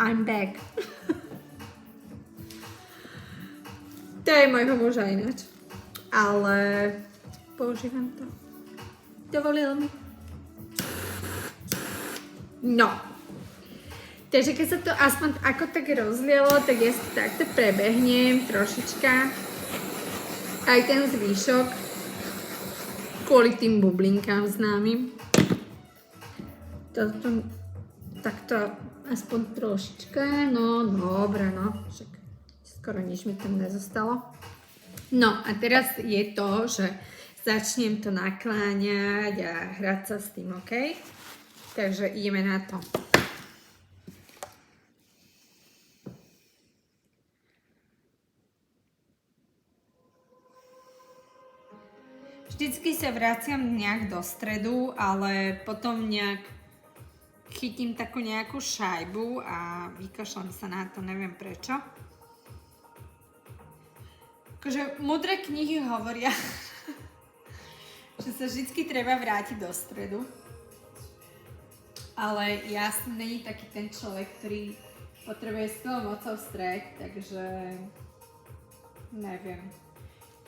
I'm back. To je môjho muža ináč. Ale používam to. Dovolil mi. No. Takže keď sa to aspoň ako tak rozlielo, tak ja si takto prebehnem trošička. Aj ten zvýšok. Kvôli tým bublinkám známym. Toto takto aspoň trošička. No, dobre, no. Však skoro nič mi tam nezostalo. No a teraz je to, že začnem to nakláňať a hrať sa s tým, ok? Takže ideme na to. Vždycky sa vraciam nejak do stredu, ale potom nejak chytím takú nejakú šajbu a vykašľam sa na to, neviem prečo. Akože múdre knihy hovoria, že sa vždycky treba vrátiť do stredu. Ale ja som není taký ten človek, ktorý potrebuje s tou mocou stred, takže neviem.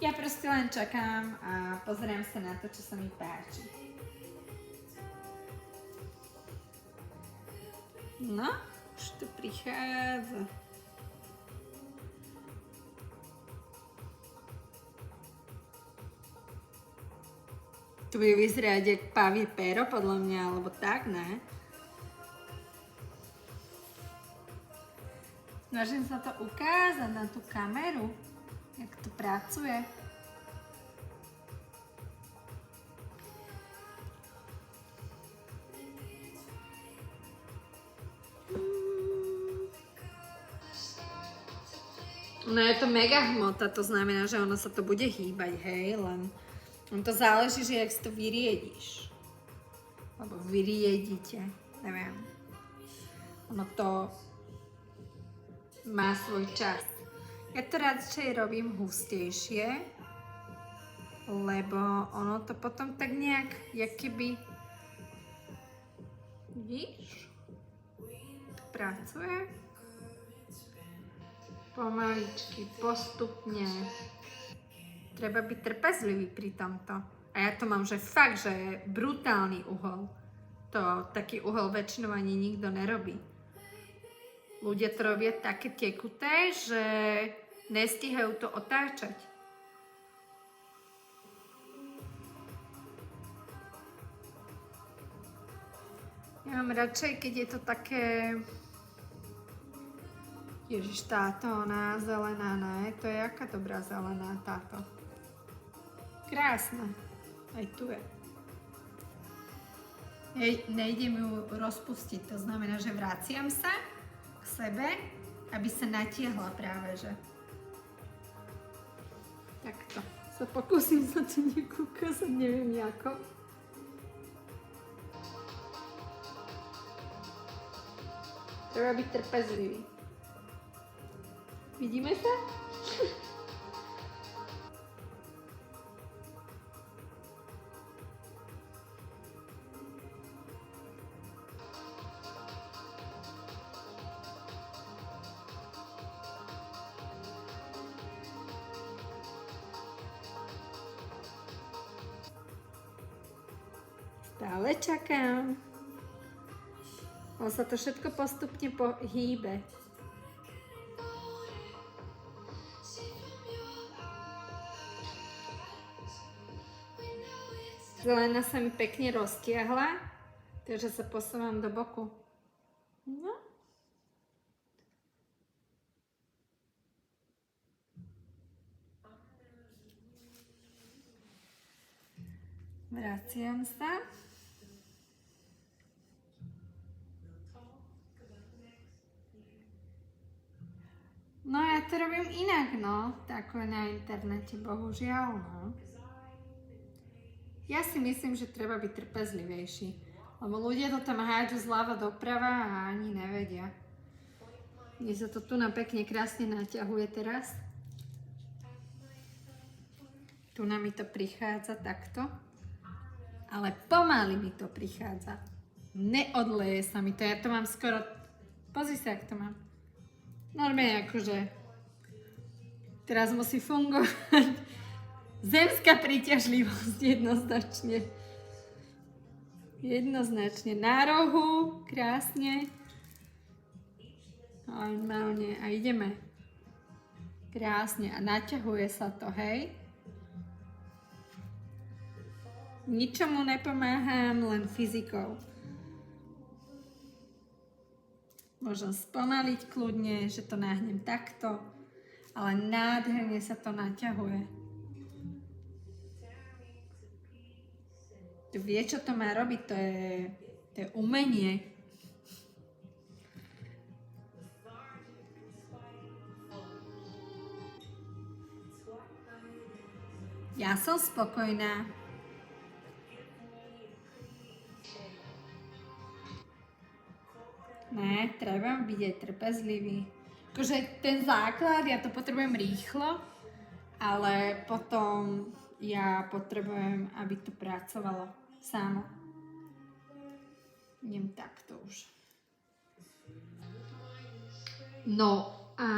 Ja proste len čakám a pozerám sa na to, čo sa mi páči. No, už to prichádza. To bude vyzerať jak pavie péro, podľa mňa, alebo tak, ne? Snažím sa to ukázať na tú kameru, jak to pracuje. No je to mega hmota, to znamená, že ono sa to bude hýbať, hej, len to záleží, že jak si to vyriedíš. Alebo vyriedíte, neviem. Ono to má svoj čas. Ja to radšej robím hustejšie, lebo ono to potom tak nejak, jak keby, vidíš? To pracuje. Pomaličky, postupne. Treba byť trpezlivý pri tomto. A ja to mám, že fakt, že je brutálny uhol. To taký uhol väčšinou ani nikto nerobí. Ľudia to robia také tekuté, že nestíhajú to otáčať. Ja mám radšej, keď je to také... Ježiš, táto, ona zelená, ne? To je jaká dobrá zelená táto. Krásna. Aj tu je. Nejdem ju rozpustiť, to znamená, že vraciam sa k sebe, aby sa natiahla práve, že. Takto. Sa pokúsim sa to nekúkazať, neviem ako. Treba byť trpezlivý. Vidíme sa? Stále čakám. On sa to všetko postupne pohýbe. Zelená sa mi pekne roztiahla, takže sa posúvam do boku. No. Vraciam sa. No ja to robím inak, no. Tako na internete, bohužiaľ, no. Ja si myslím, že treba byť trpezlivejší, lebo ľudia to tam hádžu zľava doprava a ani nevedia. Mne sa to tu na pekne krásne naťahuje teraz. Tu na mi to prichádza takto, ale pomaly mi to prichádza. Neodleje sa mi to, ja to mám skoro Pozri sa, jak to mám. Normálne akože teraz musí fungovať zemská príťažlivosť jednoznačne. Jednoznačne na rohu, krásne. Normálne a ideme. Krásne a naťahuje sa to, hej. Ničomu nepomáham, len fyzikou. Môžem spomaliť kľudne, že to náhnem takto, ale nádherne sa to naťahuje. Tu vie, čo to má robiť, to je umenie. Ja som spokojná. Ne, treba byť aj trpezlivý. Akože ten základ, ja to potrebujem rýchlo, ale potom ja potrebujem, aby to pracovalo samo. Idem takto už. No a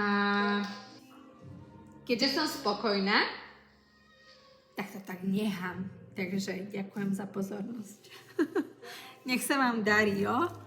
keďže som spokojná, tak to tak nechám. Takže ďakujem za pozornosť. Nech sa vám darí, jo?